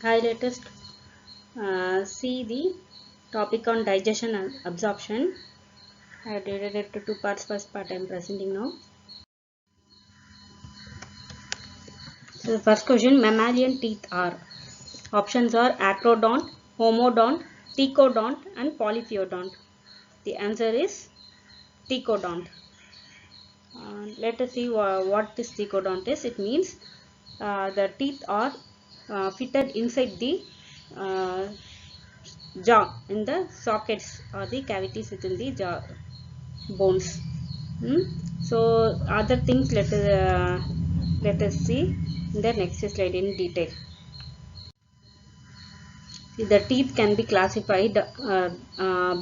Hi, let us see the topic on digestion and absorption. I have divided it to two parts. First part I am presenting now. So the first question: mammalian teeth are. Options are acrodont, homodont, thecodont, and polyphyodont. The answer is thecodont. Let us see what this thecodont is. It means the teeth are fitted inside the uh, jaw in the sockets or the cavities within the jaw bones. Hmm? So other things let us see in the next slide in detail. See, the teeth can be classified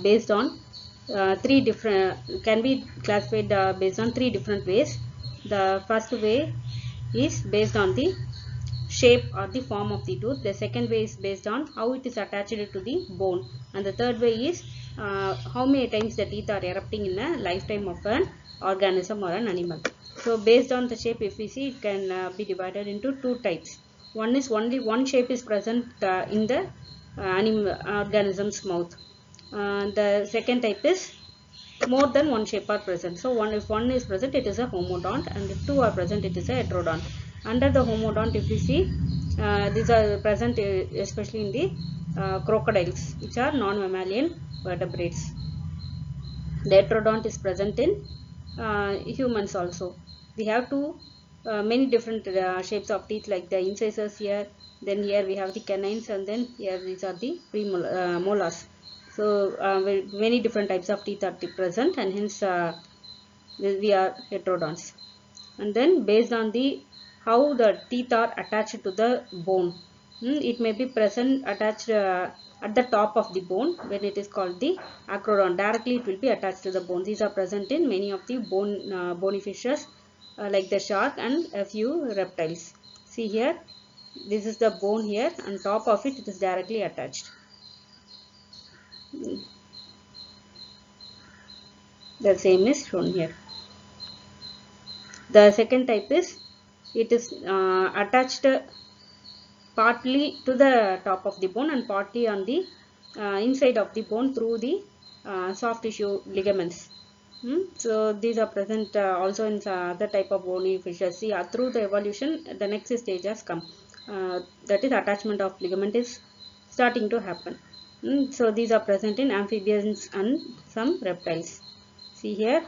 based on three different can be classified based on three different ways. The first way is based on the shape or the form of the tooth. The second way is based on how it is attached to the bone, and the third way is how many times the teeth are erupting in a lifetime of an organism or an animal. So based on the shape, if we see, it can be divided into two types. One is only one shape is present in the animal organism's mouth. The second type is more than one shape are present. So if one is present, it is a homodont, and if two are present, it is a heterodont. Under the homodont, if you see, these are present especially in the crocodiles, which are non-mammalian vertebrates. The heterodont is present in humans also. We have two many different shapes of teeth, like the incisors here, then here we have the canines, and then here these are the molars. So many different types of teeth are present, and hence we are heterodonts. And then based on the how the teeth are attached to the bone, it may be present attached at the top of the bone when it is called the acrodont. Directly it will be attached to the bone. These are present in many of the bony fishes like the shark and a few reptiles. See here, this is the bone here, and top of it is directly attached. The same is shown here. The second type is, it is attached partly to the top of the bone and partly on the inside of the bone through the soft tissue ligaments. So these are present also in other type of bony fishes. See, through the evolution, the next stage has come. That is, attachment of ligament is starting to happen. So these are present in amphibians and some reptiles. See here,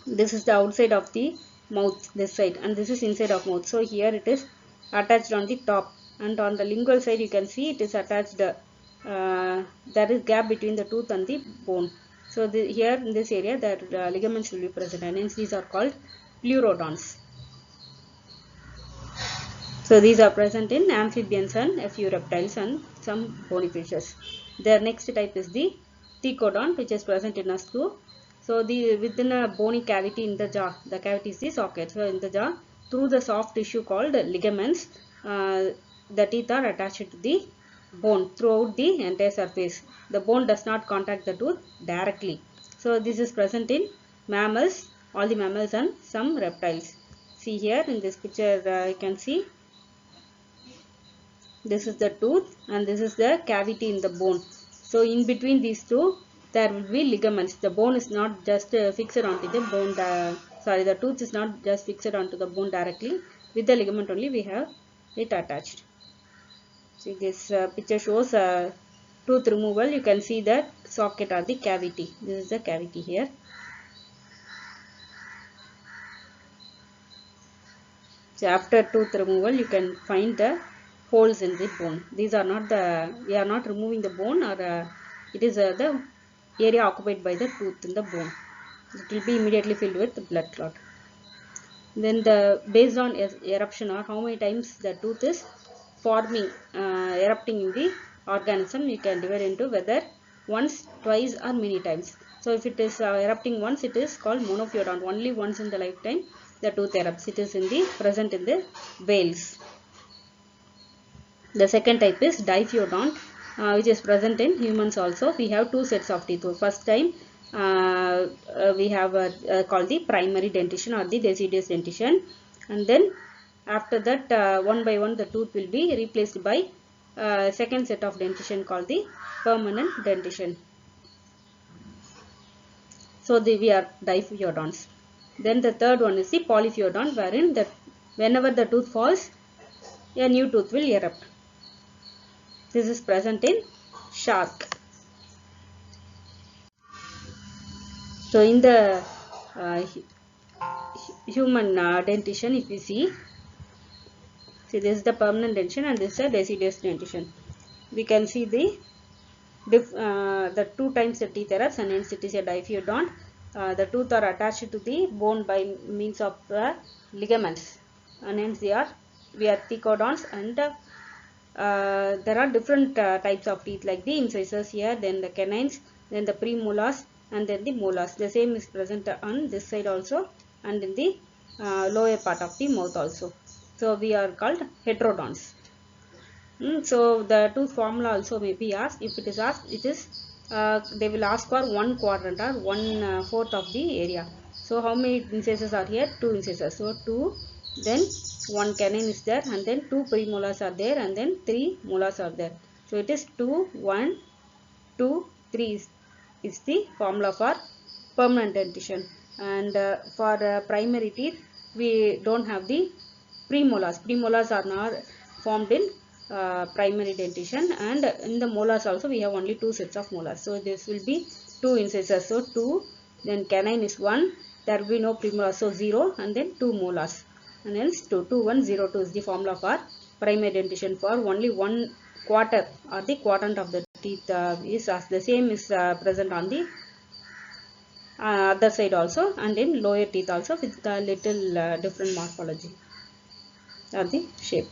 this is the outside of the mouth, this side, and this is inside of mouth. So here it is attached on the top, and on the lingual side you can see it is attached, there is gap between the tooth and the bone. So here in this area, the ligaments will be present, and hence these are called pleurodonts. So these are present in amphibians and a few reptiles and some bony fishes. Their next type is the thecodont, which is present in us too. So within a bony cavity in the jaw, the cavity is the socket. So in the jaw, through the soft tissue called ligaments, the teeth are attached to the bone throughout the entire surface. The bone does not contact the tooth directly. So this is present in mammals, all the mammals and some reptiles. See here in this picture, you can see this is the tooth and this is the cavity in the bone. So in between these two, there will be ligaments. The bone is not just fixed onto the bone, the tooth is not just fixed onto the bone directly. With the ligament only we have it attached. See, this picture shows tooth removal. You can see the socket or the cavity. This is the cavity here. So after tooth removal, you can find the holes in the bone. These are not we are not removing the bone, or it is the area occupied by the tooth in the bone. It will be immediately filled with blood clot. Then based on eruption, or how many times the tooth is forming, erupting in the organism, you can divide into whether once, twice, or many times. So if it is erupting once, it is called monophyodont. Only once in the lifetime the tooth erupts. It is present in the whales. The second type is diphyodont, which is present in humans also. We have two sets of teeth. First time we have called the primary dentition or the deciduous dentition, and then After that, one by one the tooth will be replaced by second set of dentition called the permanent dentition. So we are diphyodonts. Then the third one is the polyphyodont, wherein whenever the tooth falls, a new tooth will erupt. This is present in shark. So in the human dentition, if you see this is the permanent dentition and this is the deciduous dentition. We can see the two times the teeth erupts, and hence it is a diphyodont. The tooth are attached to the bone by means of ligaments, and hence we are thecodonts. And there are different types of teeth, like the incisors here, then the canines, then the premolars, and then the molars. The same is present on this side also, and in the lower part of the mouth also. So we are called heterodonts. So the tooth formula also may be asked. If it is asked, it is they will ask for 1 quadrant or 1/4 of the area. So how many incisors are here? 2 incisors. So 2, then 1 canine is there, and then 2 premolars are there, and then 3 molars are there. So it is 2, 1, 2, 3 is the formula for permanent dentition. And for primary teeth, we don't have the premolars. Premolars are not formed in primary dentition, and in the molars also we have only 2 sets of molars. So this will be 2 incisors. So 2, then canine is 1, there will be no premolars, so 0, and then 2 molars, and hence 2, 2, 1, 0, 2 is the formula for primary dentition. For only 1/4 or the quadrant of the teeth is asked. The same is present on the other side also, and in lower teeth also, with a little different morphology or the shape.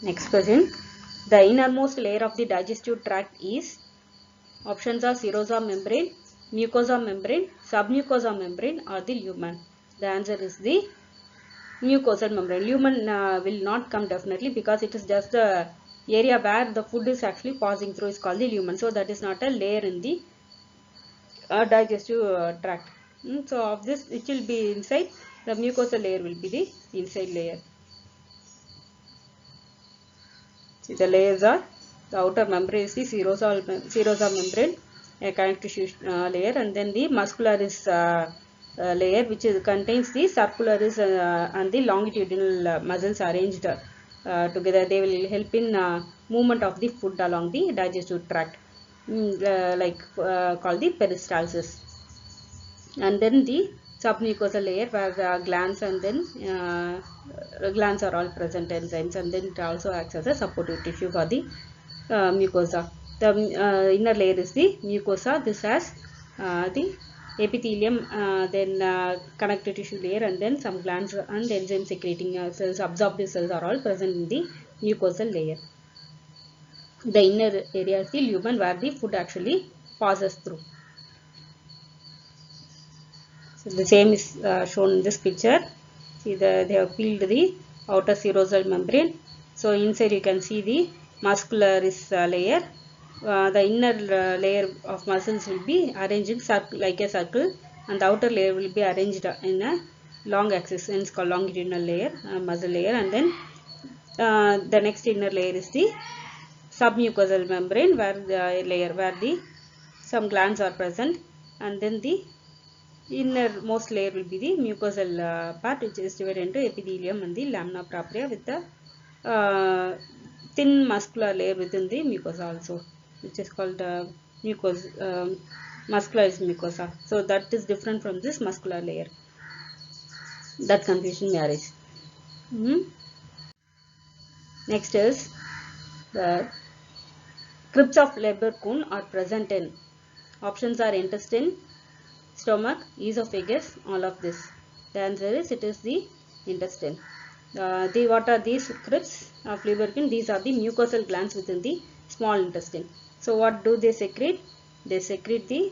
Next question. The innermost layer of the digestive tract is, options are serosa membrane, mucosa membrane, submucosa membrane, or the lumen. The answer is the mucosal membrane. Lumen will not come definitely, because it is just the area where the food is actually passing through is called the lumen. So that is not a layer in the digestive tract. So of this, it will be inside. The mucosal layer will be the inside layer. See, the layers are, the outer membrane is the serosa membrane, a connective tissue layer, and then the muscularis layer, which contains the circularis and the longitudinal muscles arranged together. They will help in movement of the food along the digestive tract, called the peristalsis. And then the submucosal layer, where the glands and then glands are all present, enzymes, and then it also acts as a supportive tissue for the mucosa. The inner layer is the mucosa. This has the epithelium, then connective tissue layer, and then some glands and enzyme secreting cells, absorptive cells are all present in the mucosal layer. The inner area is the lumen, where the food actually passes through. So the same is shown in this picture. See, they have peeled the outer serosal membrane. So inside you can see the muscularis layer. The inner layer of muscles will be arranged in like a circle, and the outer layer will be arranged in a long axis, hence called longitudinal layer, muscle layer. And then the next inner layer is the submucosal membrane, where some glands are present, and then the innermost layer will be the mucosal part, which is divided into epithelium and the lamina propria, with the thin muscular layer within the mucosa also, which is called muscularis mucosa. So that is different from this muscular layer. That confusion may arise. Next is the crypts of Leberkuhn are present in, options are intestine, stomach, esophagus, all of this. The answer is, it is the intestine. What are these crypts of Leberkuhn? These are the mucosal glands within the small intestine. So what do they secrete? They secrete they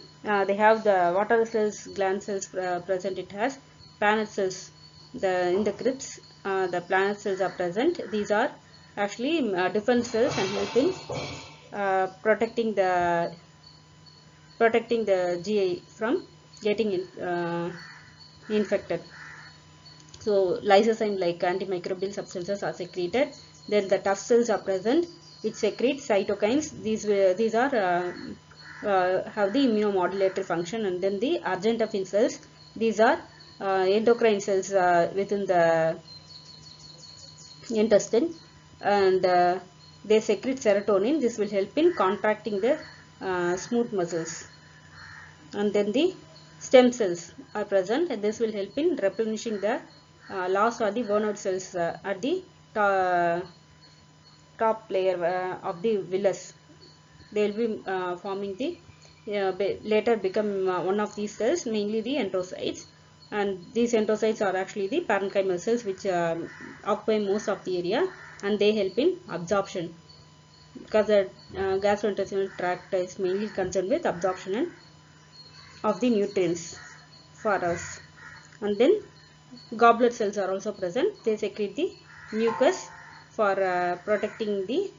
have the, what are the cells, gland cells present? It has Plannet cells. In the crypts, the Plannet cells are present. These are actually defense cells and help in protecting the GI from getting infected. So lysozyme like antimicrobial substances are secreted. Then the tough cells are present which secrete cytokines. These are have the immunomodulatory function. And then the argentophin cells, these are endocrine cells within the intestine, and they secrete serotonin. This will help in contracting the smooth muscles. And then the stem cells are present, and this will help in replenishing the lost or the worn out cells at the top layer of the villus. They will be forming the later become one of these cells, mainly the enterocytes. And these enterocytes are actually the parenchymal cells which occupy most of the area, and they help in absorption, because the gastrointestinal tract is mainly concerned with absorption of the nutrients for us. And then goblet cells are also present. They secrete the mucus for protecting the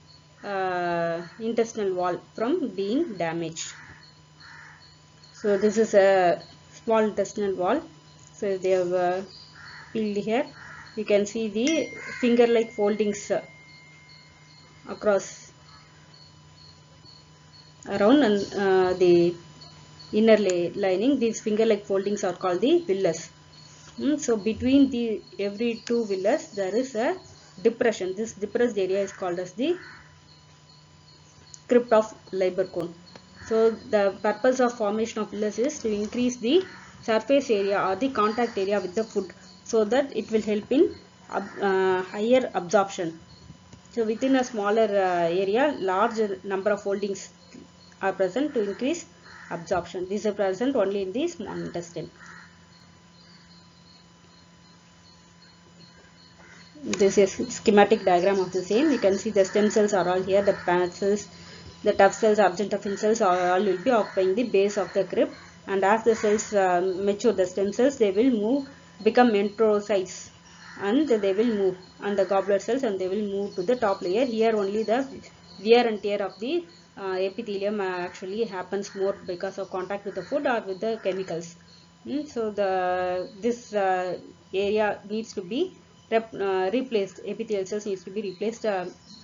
intestinal wall from being damaged. So this is a small intestinal wall. So they have peeled here. You can see the finger-like foldings across around, and the inner lining. These finger-like foldings are called the villus. So between the every two villus there is a depression. This depressed area is called as the crypt of Lieberkühn. So the purpose of formation of villus is to increase the surface area or the contact area with the food, so that it will help in higher absorption. So within a smaller area, larger number of foldings are present to increase absorption. These are present only in the small intestine. This is a schematic diagram of the same. You can see the stem cells are all here. The plant cells, the tough cells, argentophin cells all will be occupying the base of the crypt. And as the cells mature, the stem cells, they will become enterocytes, and they will move, and the goblet cells, and they will move to the top layer. Here only the wear and tear of the epithelium actually happens more because of contact with the food or with the chemicals. So this area needs to be replaced. Epithelial cells needs to be replaced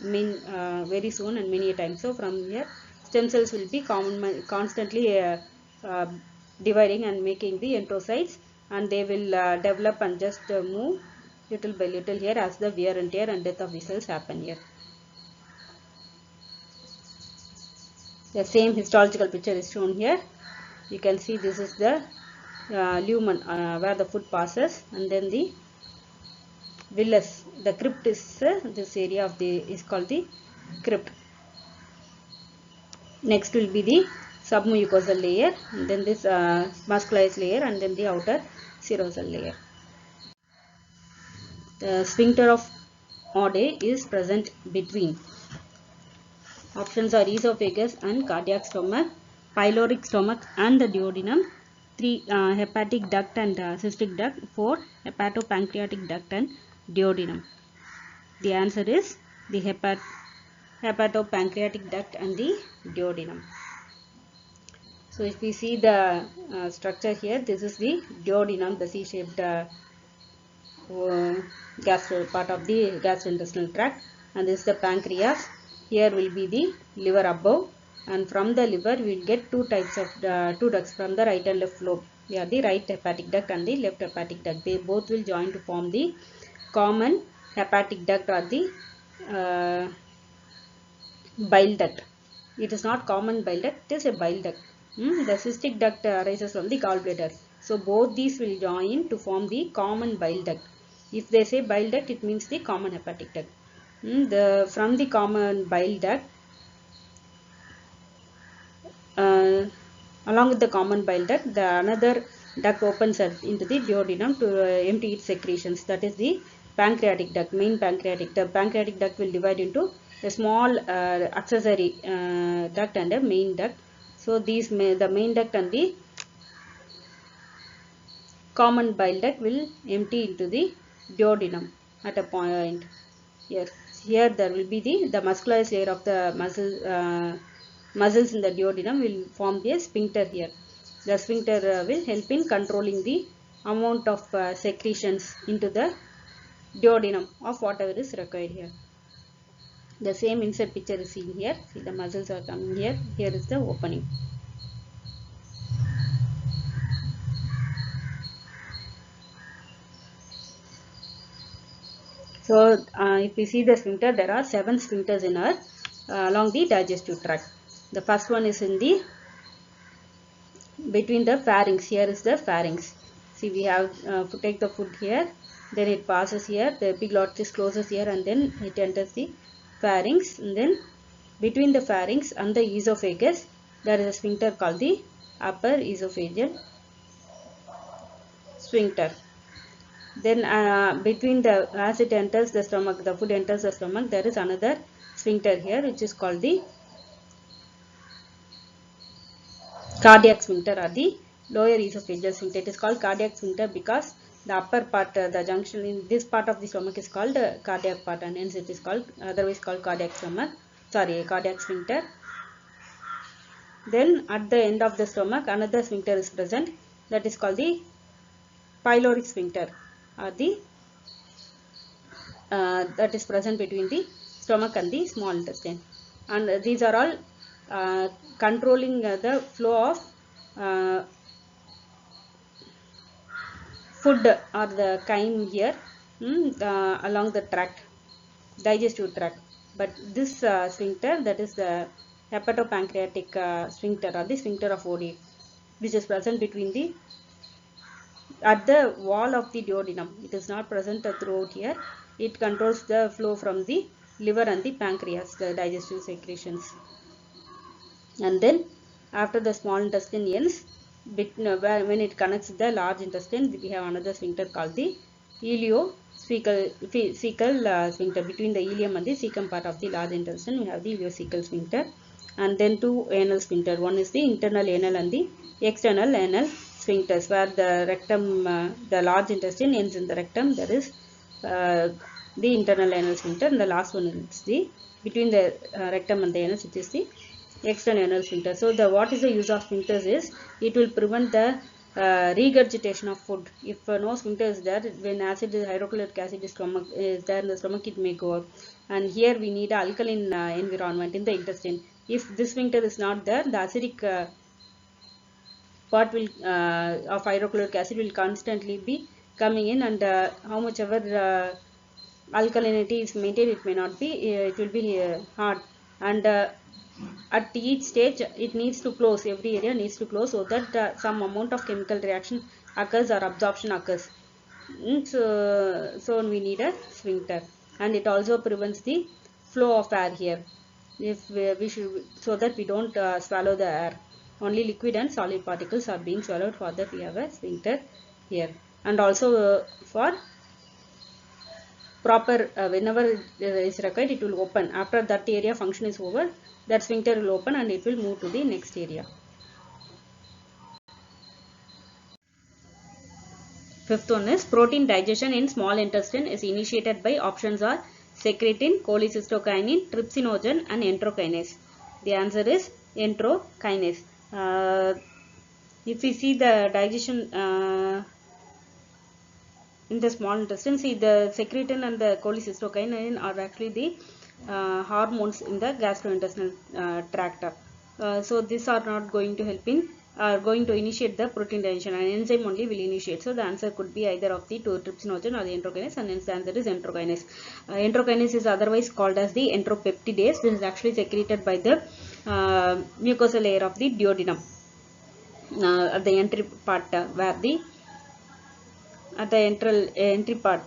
very soon and many a time. So from here, stem cells will be constantly dividing and making the enterocytes, and they will develop and just move little by little here as the wear and tear and death of the cells happen here. The same histological picture is shown here. You can see this is the lumen where the food passes, and then the villus, the crypt is this area of the is called the crypt. Next will be the submucosal layer, and then this muscularis layer, and then the outer serosal layer. The sphincter of Odde is present between. Options are esophagus and cardiac stomach, pyloric stomach and the duodenum, 3 hepatic duct and cystic duct, 4 hepatopancreatic duct and duodenum. The answer is the hepatopancreatic duct and the duodenum. So if we see the structure here, this is the duodenum, the C-shaped part of the gastrointestinal tract, and this is the pancreas. Here will be the liver above, and from the liver we will get two types of two ducts from the right and left lobe. We have the right hepatic duct and the left hepatic duct. They both will join to form the common hepatic duct or the bile duct. It is not common bile duct, it is a bile duct. The cystic duct arises from the gallbladder. So both these will join to form the common bile duct. If they say bile duct, it means the common hepatic duct. From the common bile duct, along with the common bile duct, the another duct opens into the duodenum to empty its secretions. That is the pancreatic duct, main pancreatic. The pancreatic duct will divide into a small accessory duct and a main duct. So these the main duct and the common bile duct will empty into the duodenum at a point. Here there will be the muscularis layer of the muscles in the duodenum will form the sphincter here. The sphincter will help in controlling the amount of secretions into the duodenum of whatever is required here. The same inside picture is seen here. See, the muscles are coming here. Here is the opening. So if we see the sphincter, there are 7 sphincters in our along the digestive tract. The first one is in the between the pharynx. Here is the pharynx. See, we have to take the food here, then it passes here, the epiglottis closes here, and then it enters the pharynx. And then between the pharynx and the esophagus, there is a sphincter called the upper esophageal sphincter. Then between the, as it enters the stomach, the food enters the stomach, there is another sphincter here which is called the cardiac sphincter or the lower esophageal sphincter. It is called cardiac sphincter because the upper part, the junction in this part of the stomach is called cardiac part, and hence it is called, otherwise called cardiac sphincter. Then at the end of the stomach, another sphincter is present, that is called the pyloric sphincter, or the that is present between the stomach and the small intestine. And these are all controlling the flow of food or the chyme here along the tract, digestive tract. But this sphincter, that is the hepatopancreatic sphincter or the sphincter of Oddi, which is present between the at the wall of the duodenum. It is not present throughout here. It controls the flow from the liver and the pancreas, the digestive secretions. And then after the small intestine ends, when it connects the large intestine, we have another sphincter called the ileocecal sphincter. Between the ileum and the cecum part of the large intestine, we have the ileocecal sphincter. And then 2 anal sphincter. One is the internal anal and the external anal sphincters, where the rectum, the large intestine ends in the rectum. There is the internal anal sphincter, and the last one is the between the rectum and the anus, which is the external anal sphincter. So what is the use of sphincters is, it will prevent the regurgitation of food. If no sphincter is there, when hydrochloric acid is there in the stomach, it may go up. And here we need an alkaline environment in the intestine. If this sphincter is not there, the acidic part will of hydrochloric acid will constantly be coming in, and how much ever alkalinity is maintained, it may not be, it will be hard. And at each stage it needs to close, every area needs to close, so that some amount of chemical reaction occurs or absorption occurs. So we need a sphincter, and it also prevents the flow of air here. If we should, so that we don't swallow the air, only liquid and solid particles are being swallowed. For that we have a sphincter here. And also for proper whenever it is required, it will open. After that area function is over, that sphincter will open and it will move to the next area. Fifth one is protein digestion in small intestine is initiated by options are secretin, cholecystokinin, trypsinogen and enterokinase. The answer is enterokinase. If we see the digestion in the small intestine, see the secretin and the cholecystokinin are actually the hormones in the gastrointestinal tract. So these are not going to help in going to initiate the protein digestion, and enzyme only will initiate. So the answer could be either of the two, trypsinogen or the enterokinase, and hence the answer is enterokinase. Enterokinase is otherwise called as the entropeptidase. This is actually secreted by the mucosal layer of the duodenum at the entry part, where the at the entry part.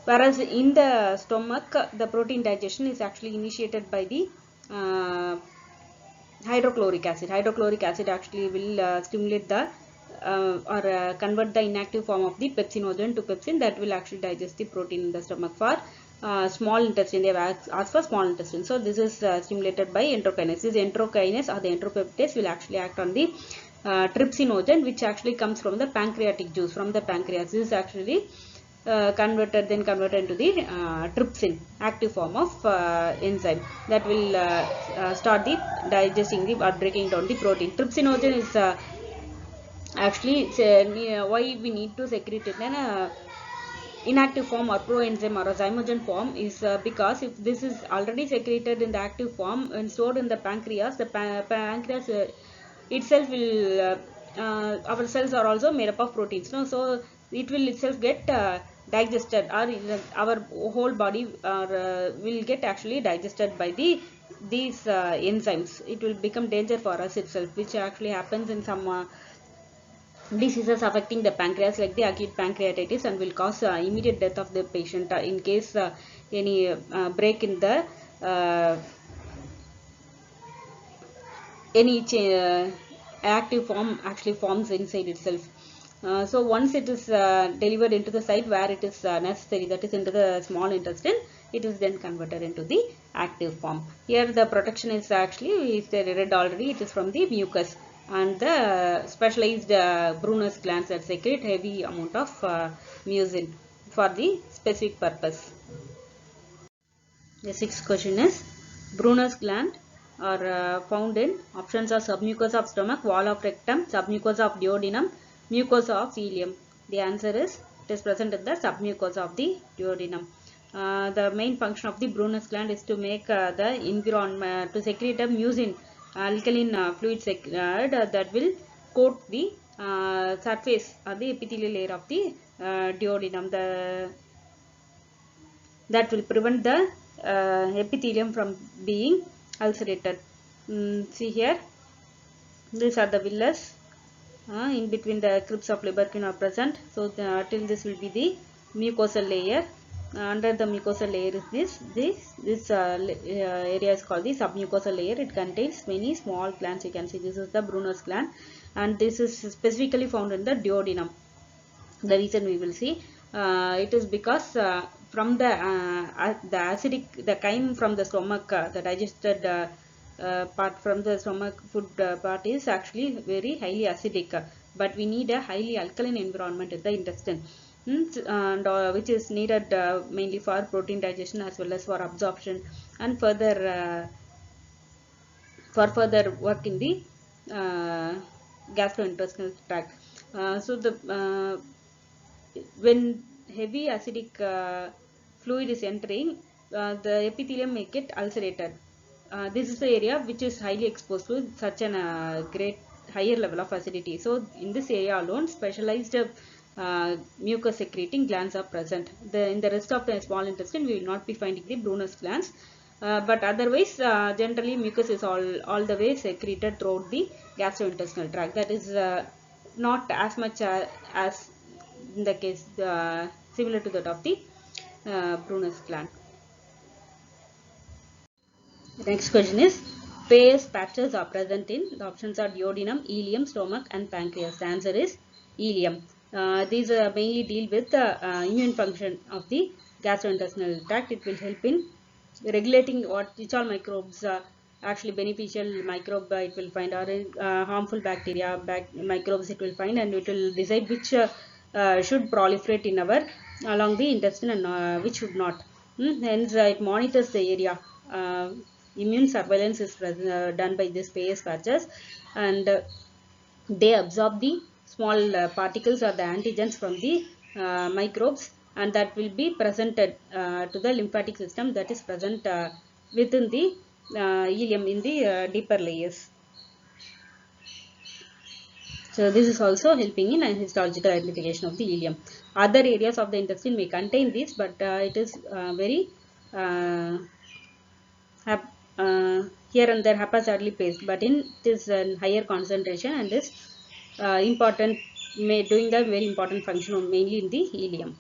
Whereas in the stomach, the protein digestion is actually initiated by the hydrochloric acid. Hydrochloric acid actually will stimulate the or convert the inactive form of the pepsinogen to pepsin, that will actually digest the protein in the stomach. For small intestine, they have asked for small intestine. So this is stimulated by enterokinase. This enterokinase or the entropeptidase will actually act on the trypsinogen, which actually comes from the pancreatic juice, from the pancreas. This is actually converted into the trypsin, active form of enzyme, that will start the digesting the or breaking down the protein. Trypsinogen is Actually, why we need to secrete it in a inactive form or proenzyme or a zymogen form is because if this is already secreted in the active form and stored in the pancreas, the pancreas itself will our cells are also made up of proteins, no? So it will itself get digested, or our whole body will get actually digested by these enzymes. It will become danger for us itself, which actually happens in some diseases affecting the pancreas like the acute pancreatitis, and will cause immediate death of the patient in case any break in the uh, any active form actually forms inside itself. So once it is delivered into the site where it is necessary, that is into the small intestine, it is then converted into the active form. Here the protection is actually, is read already, it is from the mucus and the specialized Brunner's glands that secrete heavy amount of mucin for the specific purpose. The sixth question is, Brunner's gland are found in options are submucosa of stomach, wall of rectum, submucosa of duodenum, mucosa of ileum. The answer is, it is present in the submucosa of the duodenum. The main function of the Brunner's gland is to make the environment to secrete a mucin, alkaline fluid that will coat the surface or the epithelial layer of the duodenum. That will prevent the epithelium from being ulcerated. See here, these are the villas in between the crypts of Libercune are present. So till this will be the mucosal layer. Under the mucosal layer is this area is called the submucosal layer. It contains many small glands. You can see this is the Brunner's gland, and this is specifically found in the duodenum. The reason we will see, it is because from the acidic, the chyme from the stomach, the digested part from the stomach food part is actually very highly acidic, but we need a highly alkaline environment in the intestine, and which is needed mainly for protein digestion as well as for absorption and further work in the uh, gastrointestinal tract. So the when heavy acidic fluid is entering, the epithelium may get ulcerated. This is the area which is highly exposed to such an great higher level of acidity. So in this area alone, specialized mucus secreting glands are present. In the rest of the small intestine, we will not be finding the Brunner's glands. But otherwise, generally mucus is all the way secreted throughout the gastrointestinal tract. That is not as much as in the case similar to that of the Brunner's gland. The next question is, Peyer's patches are present in, the options are duodenum, ileum, stomach and pancreas. The answer is ileum. These mainly deal with the immune function of the gastrointestinal tract. It will help in regulating which all microbes actually beneficial microbe it will find, or harmful bacteria microbes it will find, and it will decide which should proliferate in our along the intestine and which should not. Hence it monitors the area. Immune surveillance is done by these Peyer's patches, and they absorb the small particles or the antigens from the microbes, and that will be presented to the lymphatic system that is present within the ileum in the deeper layers. So this is also helping in a histological identification of the ileum. Other areas of the intestine may contain this, but it is very uh, here and there haphazardly placed, but in this higher concentration, and is important, doing the very important function mainly in the ileum.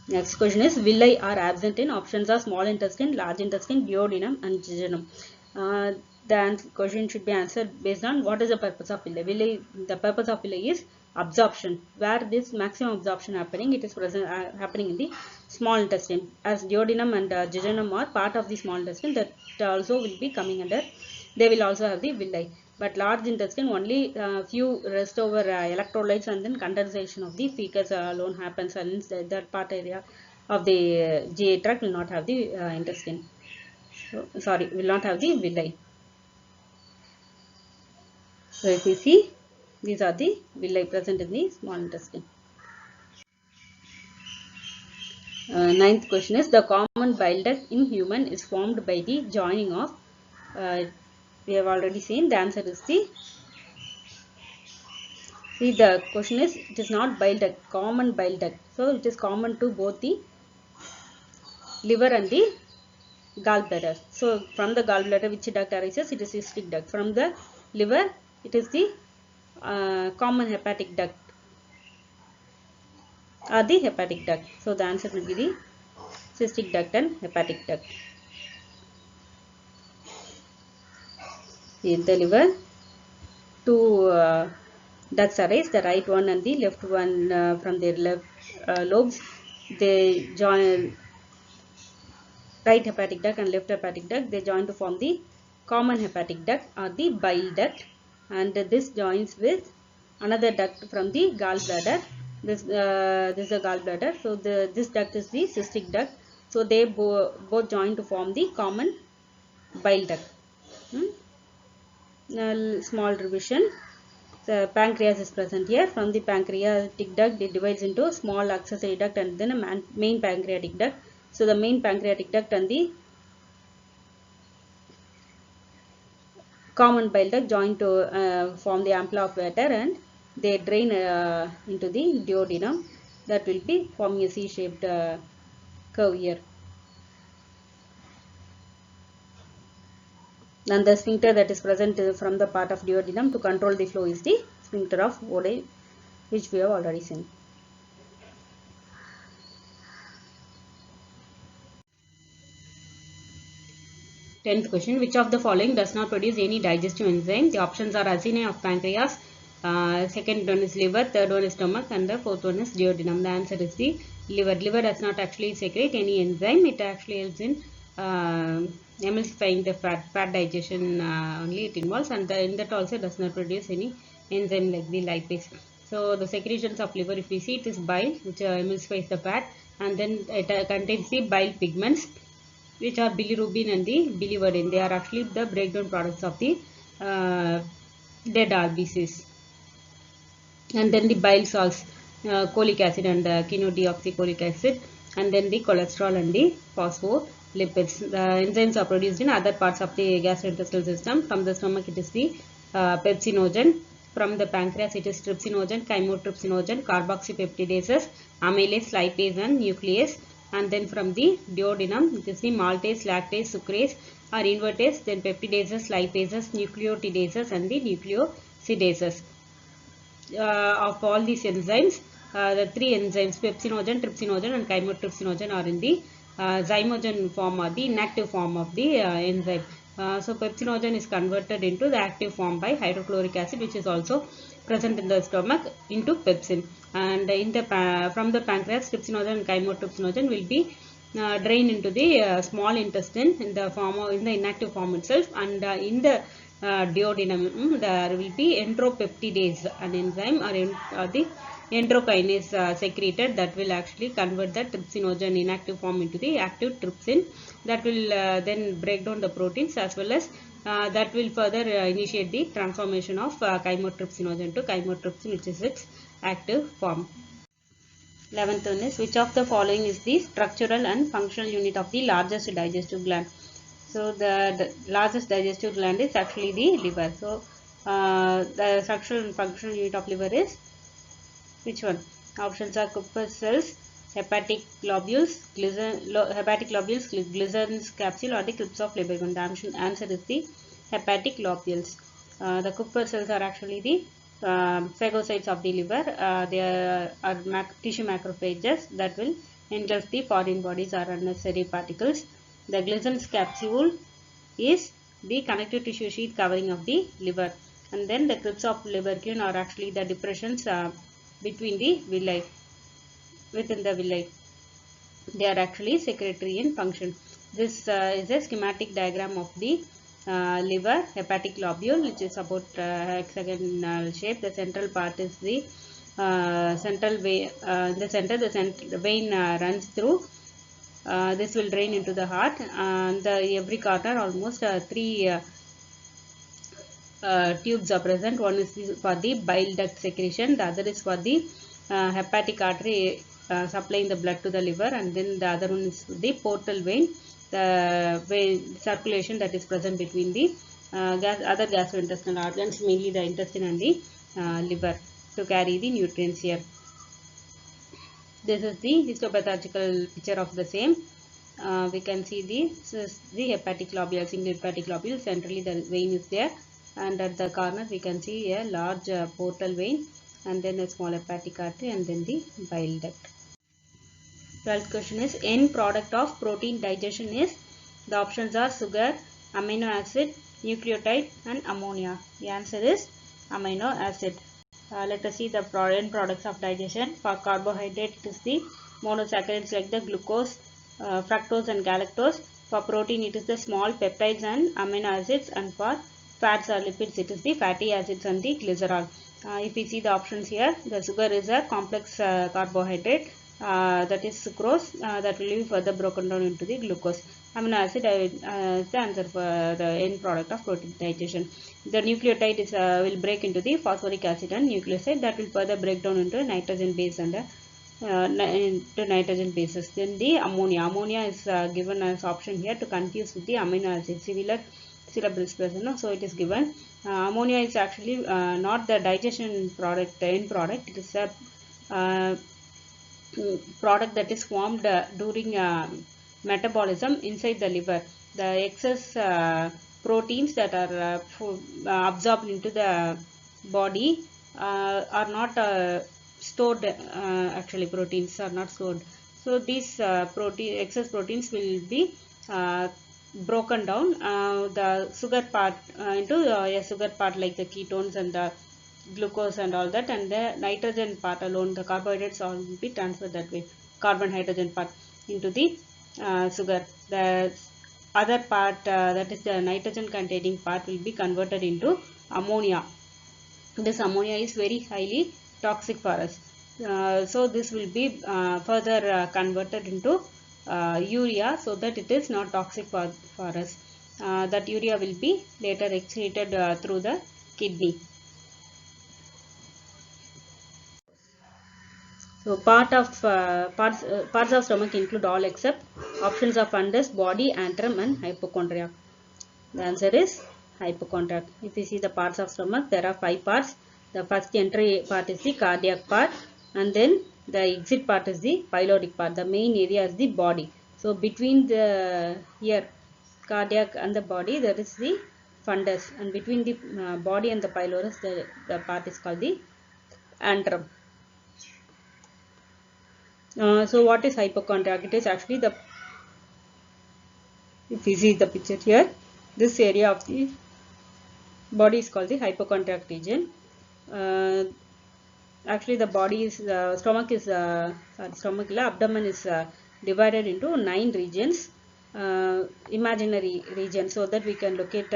Next question is, villi are absent in, options are small intestine, large intestine, duodenum and jejunum. The question should be answered based on what is the purpose of villi. The purpose of villi is absorption. Where this maximum absorption happening, it is present happening in the small intestine, as duodenum and jejunum are part of the small intestine, that also will be coming under, they will also have the villi. But large intestine, only few rest over electrolytes, and then condensation of the fecus alone happens, and that part area of the GI tract will not have the intestine. So, sorry, will not have the villi. So if you see, these are the villi present in the small intestine. Ninth question is, the common bile duct in human is formed by the joining of, we have already seen, the answer is the, see, the question is, it is not bile duct, common bile duct. So it is common to both the liver and the gallbladder. So from the gallbladder, which duct arises? It is cystic duct. From the liver, it is the common hepatic duct or the hepatic duct. So the answer will be the cystic duct and hepatic duct. In the liver, two ducts arise, the right one and the left one, from their left lobes. They join, right hepatic duct and left hepatic duct, they join to form the common hepatic duct or the bile duct, and this joins with another duct from the gallbladder. This is the gallbladder. So this duct is the cystic duct. So they both join to form the common bile duct. Small revision. The pancreas is present here. From the pancreatic duct, it divides into small accessory duct and then a main pancreatic duct. So the main pancreatic duct and the common bile duct join to form the ampulla of Vater, and they drain into the duodenum. That will be forming a C-shaped curve here. And the sphincter that is present from the part of duodenum to control the flow is the sphincter of Oddi, which we have already seen. Tenth question, which of the following does not produce any digestive enzyme? The options are acini of pancreas, second one is liver, third one is stomach, and the fourth one is duodenum. The answer is the liver. Liver does not actually secrete any enzyme. It actually helps in emulsifying the fat digestion only it involves, and in that also does not produce any enzyme like the lipase. So the secretions of liver, if we see, it is bile which emulsifies the fat, and then it contains the bile pigments, which are bilirubin and the biliverdin. They are actually the breakdown products of the dead RBCs. And then the bile salts, cholic acid and quinodeoxycholic acid, and then the cholesterol and the phospholipids. The enzymes are produced in other parts of the gastrointestinal system. From the stomach, it is the pepsinogen. From the pancreas, it is trypsinogen, chymotrypsinogen, carboxypeptidases, amylase, lipase, and nuclease. And then from the duodenum, it is the maltase, lactase, sucrase or invertase, then peptidases, lipases, nucleotidases, and the nucleosidases. Of all these enzymes, the three enzymes, pepsinogen, trypsinogen, and chymotrypsinogen, are in the zymogen form or the inactive form of the enzyme. So pepsinogen is converted into the active form by hydrochloric acid, which is also present in the stomach, into pepsin. And in the from the pancreas, trypsinogen and chymotrypsinogen will be drained into the small intestine in the form of, in the inactive form itself, and in the duodenum there will be entropeptidase, an enzyme or the enterokinase secreted, that will actually convert the trypsinogen inactive form into the active trypsin, that will then break down the proteins, as well as that will further initiate the transformation of chymotrypsinogen to chymotrypsin, which is its active form. 11th one is, which of the following is the structural and functional unit of the largest digestive gland? So the largest digestive gland is actually the liver. So the structural and functional unit of liver is which one? Options are corpuscles, hepatic globules, Glissen's capsule, or the crypts of Lieberman. The answer is the hepatic globules. The corpuscles are actually the phagocytes of the liver. They are tissue macrophages that will engulf the foreign bodies or unnecessary particles. The Glissen's capsule is the connective tissue sheath covering of the liver, and then the crypts of Lieberman are actually the depressions between the villi, within the villi. They are actually secretory in function. This is a schematic diagram of the liver hepatic lobule, which is about hexagonal shape. The central part is the central vein. In the center, the vein runs through. This will drain into the heart. Every corner, almost three tubes are present. One is for the bile duct secretion, the other is for the hepatic artery supplying the blood to the liver, and then the other one is the portal vein, the vein circulation that is present between the other gastrointestinal organs, mainly the intestine and the liver, to carry the nutrients here. This is the histopathological picture of the same. We can see this is the hepatic lobule, single hepatic lobule. Centrally the vein is there, and at the corner we can see a large portal vein, and then a small hepatic artery, and then the bile duct. 12th question is, end product of protein digestion is, the options are sugar, amino acid, nucleotide, and ammonia. The answer is amino acid. Let us see the end products of digestion. For carbohydrate, it is the monosaccharides like the glucose, fructose and galactose. For protein, it is the small peptides and amino acids, and for fats or lipids, it is the fatty acids and the glycerol. If we see the options here, the sugar is a complex carbohydrate, that is sucrose, that will be further broken down into the glucose. Amino acid is the answer for the end product of protein digestion. The nucleotide is will break into the phosphoric acid and nucleoside, that will further break down into nitrogen base and into nitrogen bases. Then the ammonia is given as option here to confuse with the amino acid. Similar syllables present, no? So it is given. Ammonia is actually not the digestion product, the end product. It is a product that is formed during metabolism inside the liver. The excess proteins that are absorbed into the body are not stored. Actually, proteins are not stored. So these excess proteins will be broken down, the sugar part into a sugar part like the ketones and the glucose and all that, and the nitrogen part alone, the carbohydrates all will be transferred that way, carbon hydrogen part into the sugar. The other part, that is the nitrogen containing part, will be converted into ammonia. This ammonia is very highly toxic for us. So this will be further converted into urea, so that it is not toxic for us. That urea will be later excreted through the kidney. So parts of stomach include all except options of fundus, body, antrum, and hypochondria. The answer is hypochondria. If you see the parts of stomach, there are 5 parts. The first entry part is the cardiac part, and then the exit part is the pyloric part. The main area is the body. So between the cardiac and the body, there is the fundus, and between the body and the pylorus, the part is called the antrum. So what is hypochondriac? It is actually the, if you see the picture here, this area of the body is called the hypochondriac region. Actually the body is, abdomen is divided into 9 regions, imaginary regions, so that we can locate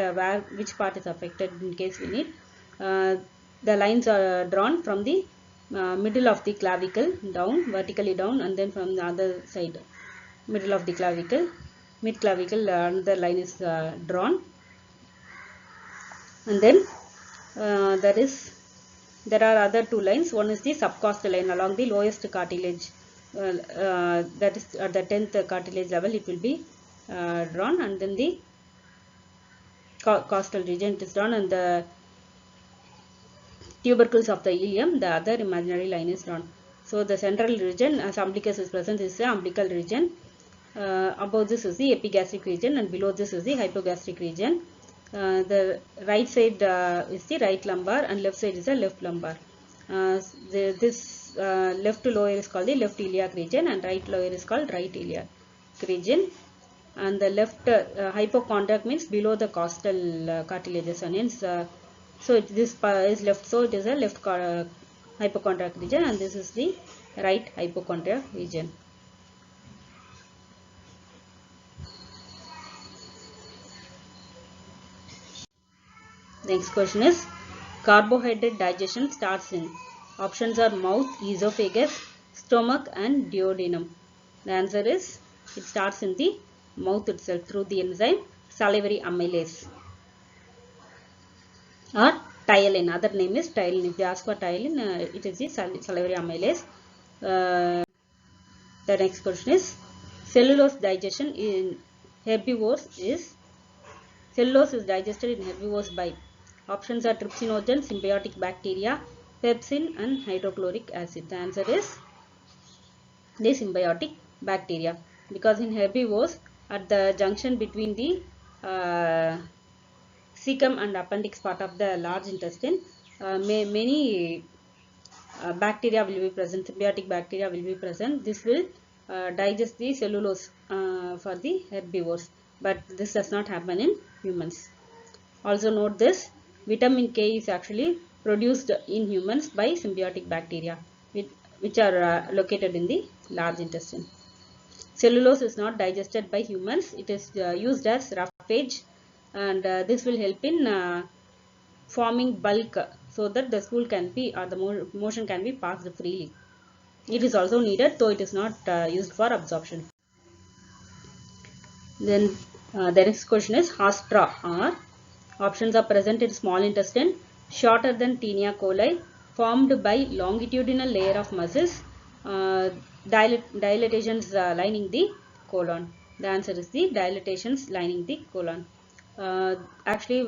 which part is affected in case we need. The lines are drawn from the middle of the clavicle down, vertically down, and then from the other side, middle of the clavicle, mid clavicle, another line is drawn, and then there are other 2 lines. One is the subcostal line along the lowest cartilage, that is at the 10th cartilage level it will be drawn, and then the costal region it is drawn, and the tubercles of the ileum, the other imaginary line is drawn. So the central region, as umbilicus is present, is the umbilical region. Above this is the epigastric region, and below this is the hypogastric region. The right side is the right lumbar, and left side is the left lumbar. This left lower is called the left iliac region, and right lower is called right iliac region. And the left hypochondriac means below the costal cartilages, and hence so this is left, so it is a left hypochondriac region, and this is the right hypochondriac region. Next question is, carbohydrate digestion starts in, options are mouth, esophagus, stomach, and duodenum. The answer is, it starts in the mouth itself through the enzyme salivary amylase. or ptyalin. Other name is ptyalin. If they ask for ptyalin, it is the salivary amylase. The next question is cellulose digestion in herbivores is cellulose is digested in herbivores by options are trypsinogen, symbiotic bacteria, pepsin and hydrochloric acid. The answer is the symbiotic bacteria, because in herbivores at the junction between the cecum and appendix part of the large intestine, many bacteria will be present, symbiotic bacteria will be present. This will digest the cellulose for the herbivores, but this does not happen in humans. Also note this, vitamin K is actually produced in humans by symbiotic bacteria, which are located in the large intestine. Cellulose is not digested by humans. It is used as roughage, and this will help in forming bulk, so that the stool can be, or the motion can be passed freely. It is also needed, though it is not used for absorption. Then the next question is Hastra, or options are present in small intestine, shorter than Taenia coli, formed by longitudinal layer of muscles, dilatations lining the colon. The answer is the dilatations lining the colon. Actually,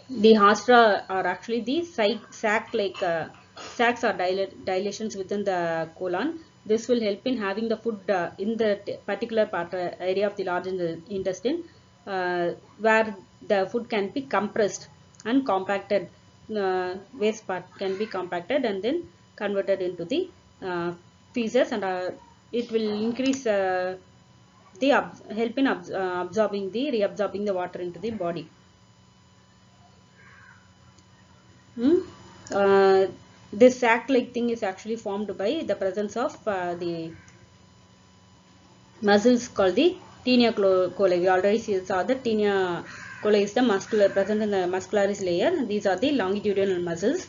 the hastra are actually the sac-like sacs or dilations within the colon. This will help in having the food in the particular part area of the large intestine, where the food can be compressed and compacted. Waste part can be compacted and then converted into the feces, and it will increase the help in absorbing the reabsorbing the water into the body. This sac-like thing is actually formed by the presence of the muscles called the Taenia coli. We already saw the Taenia coli is the muscular, present in the muscularis layer. These are the longitudinal muscles.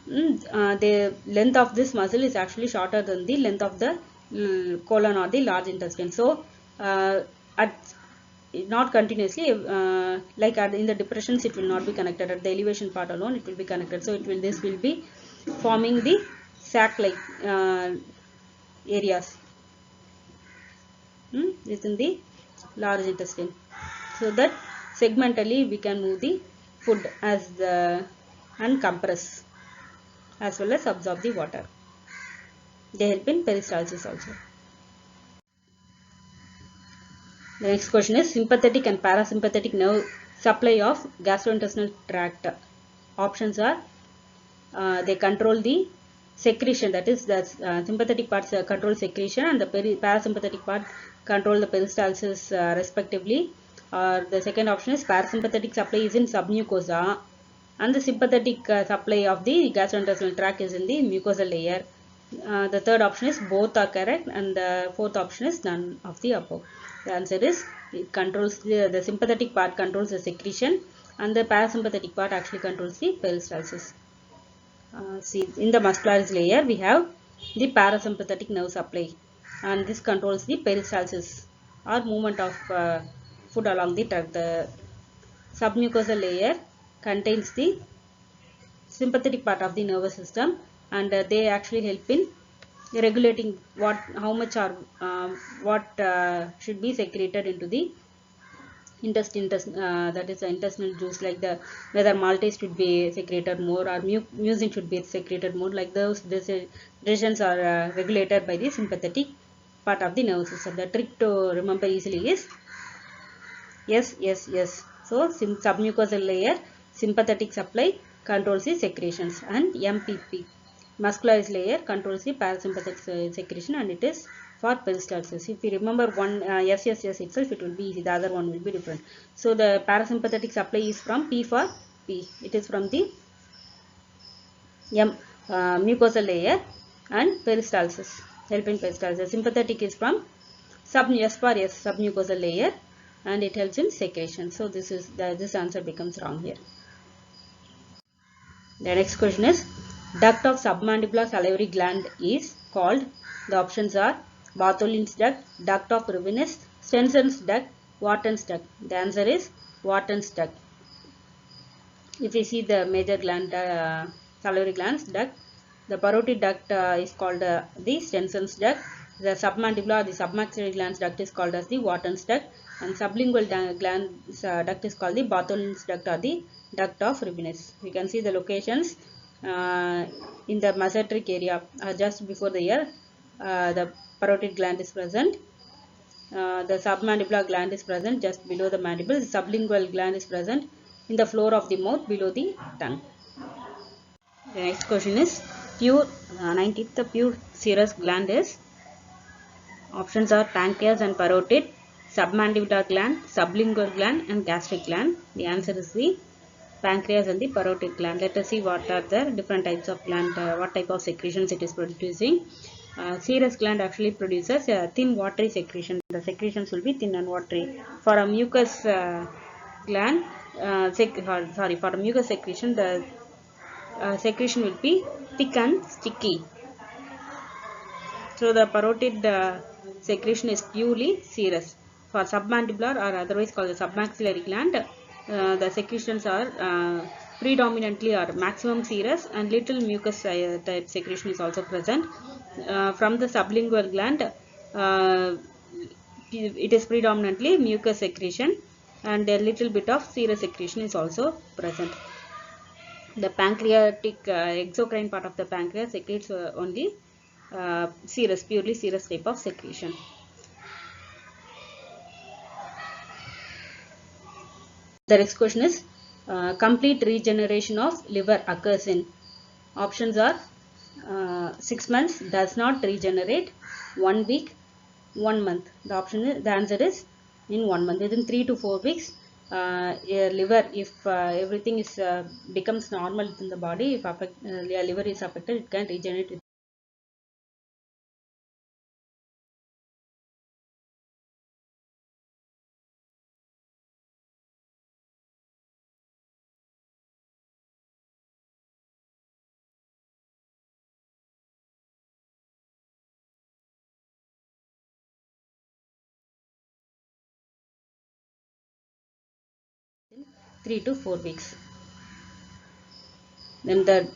The length of this muscle is actually shorter than the length of the colon or the large intestine. So, not continuously, like in the depressions it will not be connected. At the elevation part alone it will be connected. So this will be forming the sac-like areas within the large intestine, so that segmentally we can move the food and compress as well as absorb the water. They help in peristalsis also. The next question is sympathetic and parasympathetic nerve supply of gastrointestinal tract. Options are they control the secretion, that is the sympathetic parts control secretion, and the parasympathetic part control the peristalsis respectively. The second option is parasympathetic supply is in submucosa, and the sympathetic supply of the gastrointestinal tract is in the mucosal layer. The third option is both are correct, and the fourth option is none of the above. The answer is it controls the sympathetic part controls the secretion, and the parasympathetic part actually controls the peristalsis. See, in the muscularis layer we have the parasympathetic nerve supply, and this controls the peristalsis or movement of food along the tract. The submucosal layer contains the sympathetic part of the nervous system, and they actually help in regulating how much or what should be secreted into the intestine, that is the intestinal juice, like the whether maltase should be secreted more or mucin should be secreted more, like those decisions are regulated by the sympathetic part of the nervous system. The trick to remember easily is yes. So submucosal layer sympathetic supply controls the secretions, and MPP muscularis layer controls the parasympathetic secretion, and it is for peristalsis. If you remember one yes itself, it will be easy. The other one will be different. So the parasympathetic supply is from P for P. It is from the mucosal layer and peristalsis, helping peristalsis. Sympathetic is from S for S, submucosal layer, and it helps in secretion. So this answer becomes wrong here. The next question is duct of submandibular salivary gland is called. The options are Bartholin's duct, duct of Rivinus, Stenson's duct, Wharton's duct. The answer is Wharton's duct. If you see the major gland, salivary glands duct, the parotid duct is called the Stenson's duct. The submandibular, the submaxillary glands duct is called as the Wharton's duct, and sublingual glands duct is called the Bartholin's duct or the duct of Rubinus. We can see the locations in the mesenteric area, just before the ear. The parotid gland is present. The submandibular gland is present just below the mandible. The sublingual gland is present in the floor of the mouth below the tongue. The next question is pure 19th. The pure serous gland is, options are pancreas and parotid, submandibular gland, sublingual gland, and gastric gland. The answer is the pancreas and the parotid gland. Let us see what are the different types of gland, what type of secretions it is producing. Serous gland actually produces a thin watery secretion. The secretions will be thin and watery. For a mucus gland, for a mucus secretion, the secretion will be thick and sticky. So the parotid secretion is purely serous. For submandibular, or otherwise called the submaxillary gland, the secretions are predominantly or maximum serous, and little mucus type secretion is also present. From the sublingual gland, it is predominantly mucus secretion, and a little bit of serous secretion is also present. The pancreatic exocrine part of the pancreas secretes only serous, purely serous type of secretion. The next question is complete regeneration of liver occurs in, options are 6 months, does not regenerate, 1 week, 1 month. The answer is in 1 month. Within 3 to 4 weeks, liver, if everything is becomes normal in the body, if liver is affected, it can regenerate. In 3 to 4 weeks. Then the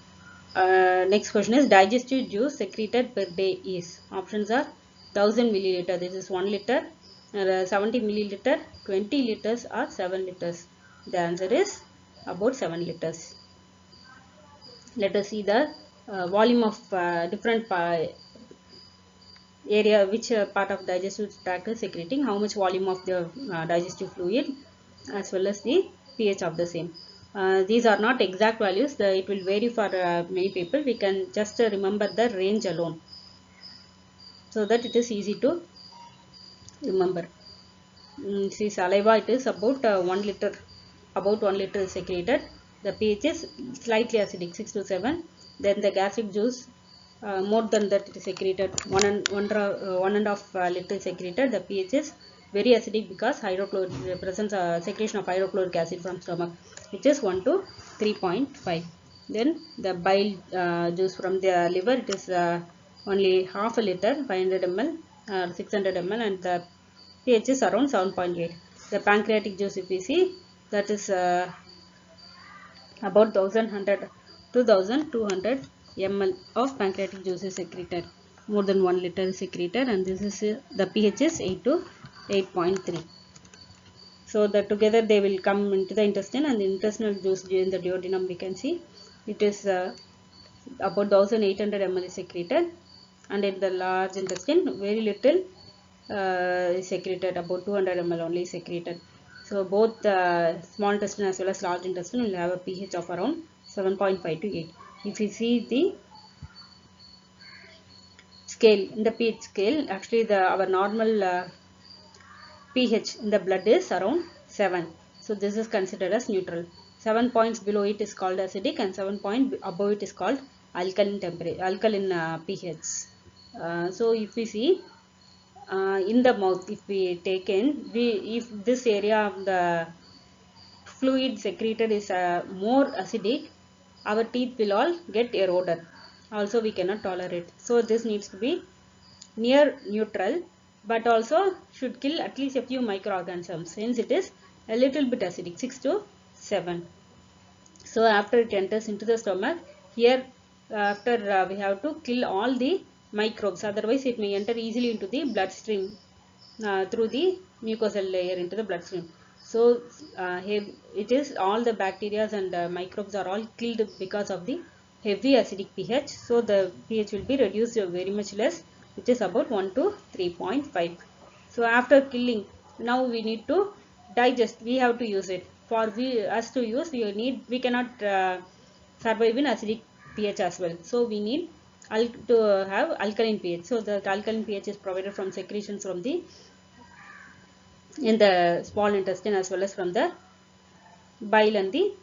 next question is digestive juice secreted per day is, options are 1000 milliliter, this is 1 liter, 70 milliliter, 20 liters, or 7 liters. The answer is about 7 liters. Let us see the volume of different area, which part of digestive tract is secreting, how much volume of the digestive fluid, as well as the pH of the same. These are not exact values, it will vary for many people. We can just remember the range alone, so that it is easy to remember. See, saliva, it is about 1 liter, about 1 liter is secreted. The pH is slightly acidic, 6 to 7. Then the gastric juice, more than that it is secreted, 1.5 liter secreted. The pH is very acidic because presence secretion of hydrochloric acid from stomach, which is 1 to 3.5. Then the bile juice from the liver, it is only half a liter, 500 ml, 600 ml, and the pH is around 7.8. The pancreatic juice, if we see, that is about 2200 ml of pancreatic juice is secreted. More than 1 liter is secreted, and this is the pH is 8 to 8.3. So that together they will come into the intestine, and the intestinal juice during the duodenum, we can see it is about 1800 ml is secreted, and in the large intestine very little is secreted, about 200 ml only is secreted. So both small intestine as well as large intestine will have a pH of around 7.5 to 8. If you see the scale, in the pH scale, actually our normal pH in the blood is around 7. So this is considered as neutral. 7 points below it is called acidic, and 7 points above it is called alkaline pH. So if we see in the mouth, if we take in, if this area of the fluid secreted is more acidic, our teeth will all get eroded. Also we cannot tolerate. So this needs to be near neutral, but also should kill at least a few microorganisms, since it is a little bit acidic, 6 to 7. So after it enters into the stomach, here after we have to kill all the microbes, otherwise it may enter easily into the bloodstream through the mucosal layer into the bloodstream. So it is all the bacteria and microbes are all killed because of the heavy acidic pH. So the pH will be reduced very much less, which is about 1 to 3.5. So after killing, now we need to digest. We have to use it. For us to use, we cannot survive in acidic pH as well. So we need to have alkaline pH. So the alkaline pH is provided from secretions from the in the small intestine as well as from the bile and the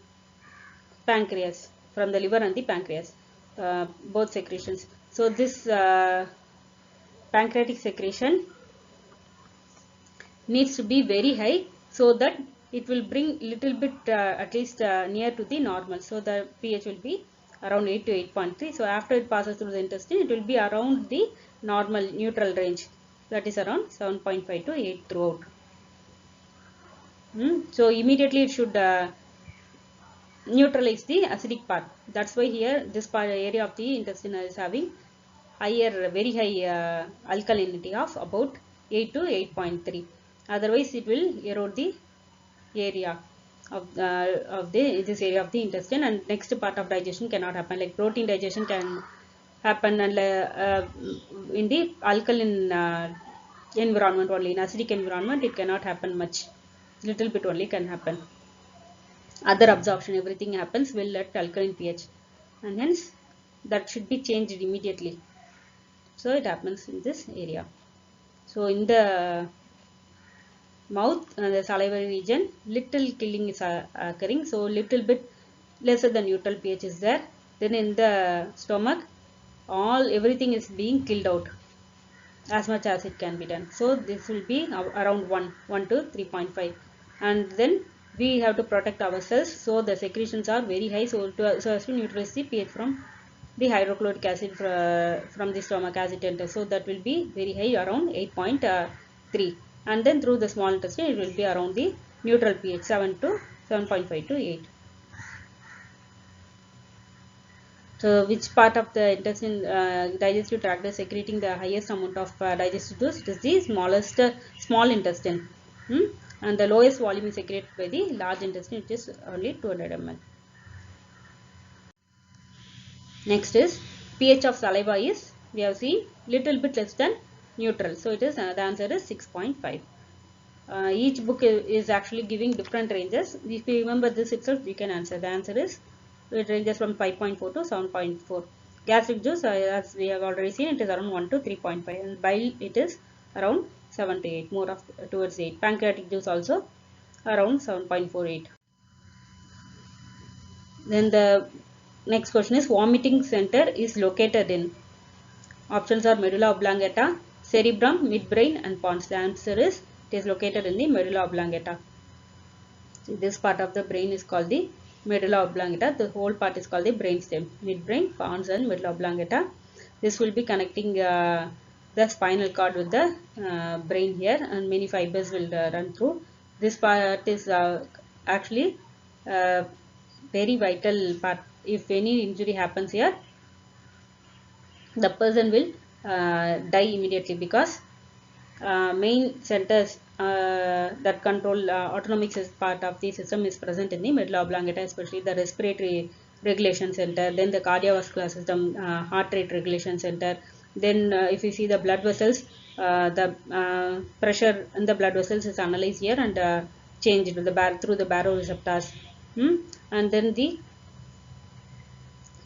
pancreas, from the liver and the pancreas, both secretions. So this pancreatic secretion needs to be very high, so that it will bring little bit at least near to the normal. So the pH will be around 8 to 8.3. So after it passes through the intestine, it will be around the normal neutral range, that is around 7.5 to 8 throughout. So immediately it should neutralize the acidic part. That's why here this part area of the intestine is having higher, very high alkalinity of about 8 to 8.3. Otherwise it will erode the area of this area of the intestine, and next part of digestion cannot happen. Like protein digestion can happen and in the alkaline environment only. In acidic environment it cannot happen much, little bit only can happen. Other absorption, everything happens well at alkaline pH, and hence that should be changed immediately. So it happens in this area. So in the mouth, the salivary region, little killing is occurring. So little bit lesser than neutral pH is there. Then in the stomach, everything is being killed out as much as it can be done. So this will be around 1 to 3.5, and then we have to protect ourselves. So the secretions are very high, so as to neutralize the pH from the hydrochloric acid from the stomach as it enters. So that will be very high, around 8.3, and then through the small intestine it will be around the neutral pH, 7.5 to 8. So which part of the intestine digestive tract is secreting the highest amount of digestive juice? It is the small intestine, and the lowest volume is secreted by the large intestine, which is only 200 ml. Next is pH of saliva is, we have seen, little bit less than neutral. So it is the answer is 6.5. Each book is actually giving different ranges. If you remember this itself, you can answer. The answer is, it ranges from 5.4 to 7.4. Gastric juice, as we have already seen, it is around 1 to 3.5, and bile it is around 7 to 8, more of towards 8. Pancreatic juice also around 7.48. Then the next question is, vomiting center is located in. Options are medulla oblongata, cerebrum, midbrain, and pons. The answer is, it is located in the medulla oblongata. So this part of the brain is called the medulla oblongata. The whole part is called the brainstem. Midbrain, pons, and medulla oblongata. This will be connecting the spinal cord with the brain here, and many fibers will run through. This part is actually very vital part. If any injury happens here, the person will die immediately, because main centers that control autonomic part of the system is present in the medulla oblongata, especially the respiratory regulation center, then the cardiovascular system, heart rate regulation center. Then if you see the blood vessels, the pressure in the blood vessels is analyzed here and changed through the baroreceptors, and then the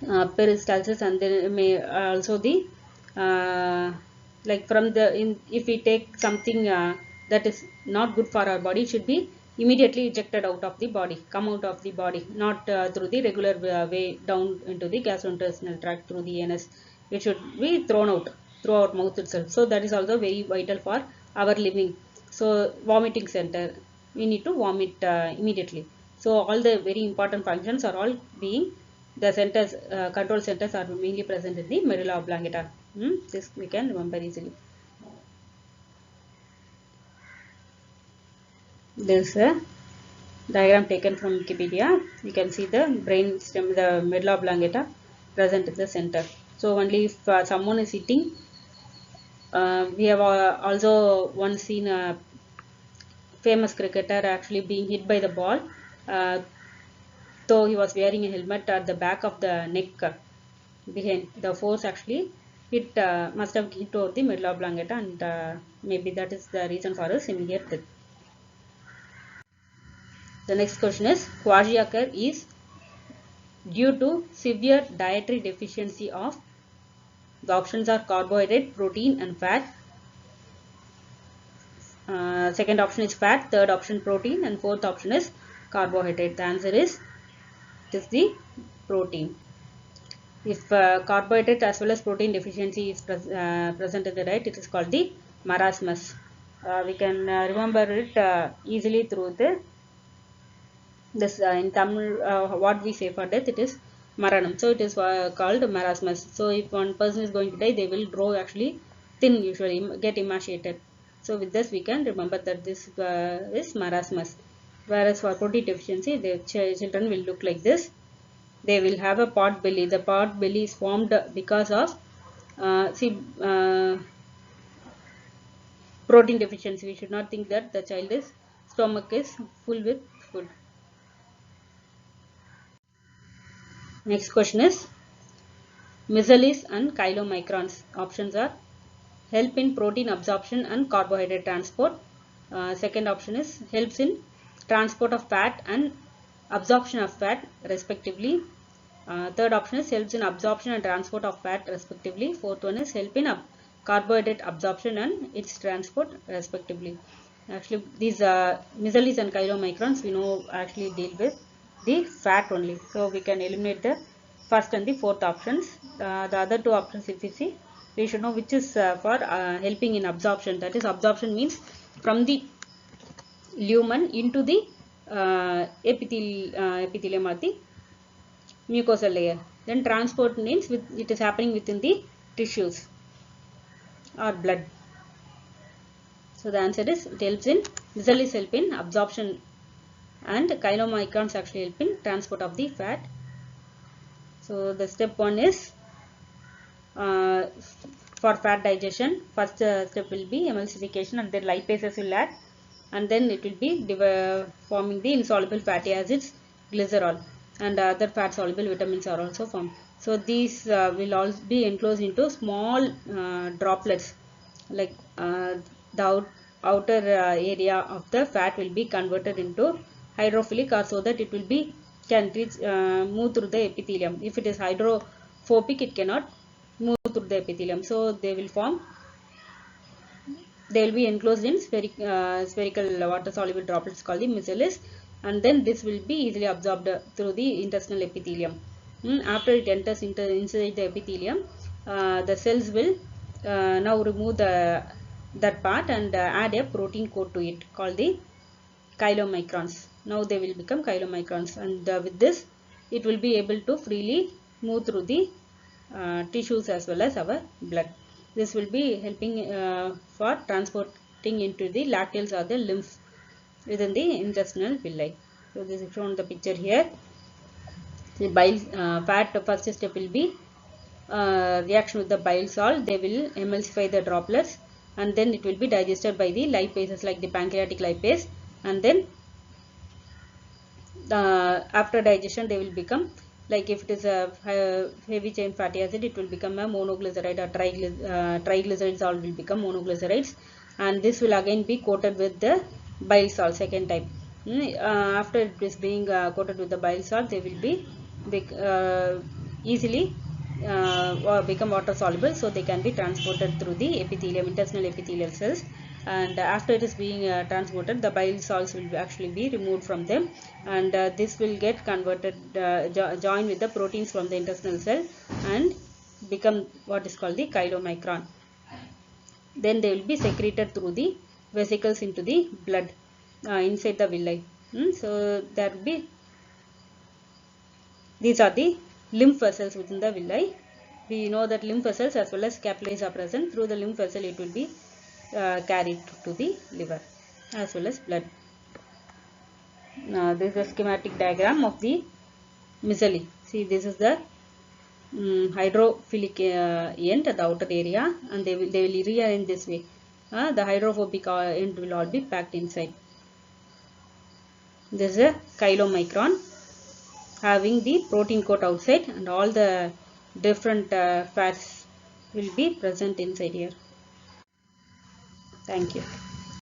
peristalsis, and then may also the like from the if we take something that is not good for our body, it should be immediately ejected out of the body, come out of the body, not through the regular way down into the gastrointestinal tract through the anus. It should be thrown out through our mouth itself. So that is also very vital for our living. So vomiting center, we need to vomit immediately. So all the very important functions are all being, the centers, control centers are mainly present in the medulla oblongata. This we can remember easily. There's a Diagram taken from Wikipedia. You can see the brain stem, the medulla oblongata present in the center. So only if someone is sitting, we have also once seen a famous cricketer actually being hit by the ball, uh, though he was wearing a helmet at the back of the neck behind. The force actually hit must have hit over the medulla oblongata, and maybe that is the reason for his immediate death. The next question is kwashiorkor is due to severe dietary deficiency of, the options are carbohydrate, protein and fat. Second option is fat, third option protein, and fourth option is carbohydrate. The answer is it is the protein. If carbohydrate as well as protein deficiency is present in the diet, it is called the marasmus. We can remember it easily through the this in Tamil. What we say for death, it is maranam. So it is called marasmus. So if one person is going to die, they will grow actually thin, usually get emaciated. So with this we can remember that this is marasmus. Whereas for protein deficiency, the children will look like this. They will have a pot belly. The pot belly is formed because of protein deficiency. We should not think that the child's stomach is full with food. Next question is Miscellaneous and chylomicrons. Options are help in protein absorption and carbohydrate transport. Second option is helps in transport of fat and absorption of fat respectively. Third option is helps in absorption and transport of fat respectively. Fourth one is help in carbohydrate absorption and its transport respectively. Actually, these miscellaneous and chylomicrons we know actually deal with the fat only. So we can eliminate the first and the fourth options. The other two options, if we see, we should know which is for helping in absorption. That is, absorption means from the lumen into the epithelium or the mucosal layer. Then transport means it is happening within the tissues or blood. So the answer is it helps in miscellaneous help in absorption, and chylomicrons actually help in transport of the fat. So the step one is for fat digestion. First step will be emulsification, and then lipases will act, and then it will be forming the insoluble fatty acids, glycerol, and other fat soluble vitamins are also formed. So these will all be enclosed into small droplets, like the outer area of the fat will be converted into hydrophilic, or so that it will be can reach move through the epithelium. If it is hydrophobic, it cannot move through the epithelium. So they will form, they will be enclosed in spherical water soluble droplets called the micelles, and then this will be easily absorbed through the intestinal epithelium. After it enters inside the epithelium, the cells will now remove that part and add a protein coat to it called the chylomicrons. Now they will become chylomicrons, and with this it will be able to freely move through the tissues as well as our blood. This will be helping for transporting into the lacteals or the lymph within the intestinal villi. So this is shown in the picture here. The bile fat first step will be reaction with the bile salt. They will emulsify the droplets, and then it will be digested by the lipases like the pancreatic lipase, and then after digestion they will become, like if it is a heavy chain fatty acid, it will become a monoglyceride, or triglycerides all will become monoglycerides, and this will again be coated with the bile salt second time. After it is being coated with the bile salt, they will be easily or become water soluble, so they can be transported through the epithelium, intestinal epithelial cells, and after it is being transported, the bile salts will actually be removed from them, and this will get converted, join with the proteins from the intestinal cell and become what is called the chylomicron. Then they will be secreted through the vesicles into the blood inside the villi. So there will be, these are the lymph vessels within the villi. We know that lymph vessels as well as capillaries are present. Through the lymph vessel, it will be carried to the liver as well as blood. This is a schematic diagram of the micelle. See, this is the hydrophilic end at the outer area, and they will rearrange this way. The hydrophobic end will all be packed inside. This is a chylomicron having the protein coat outside, and all the different fats will be present inside here. Thank you.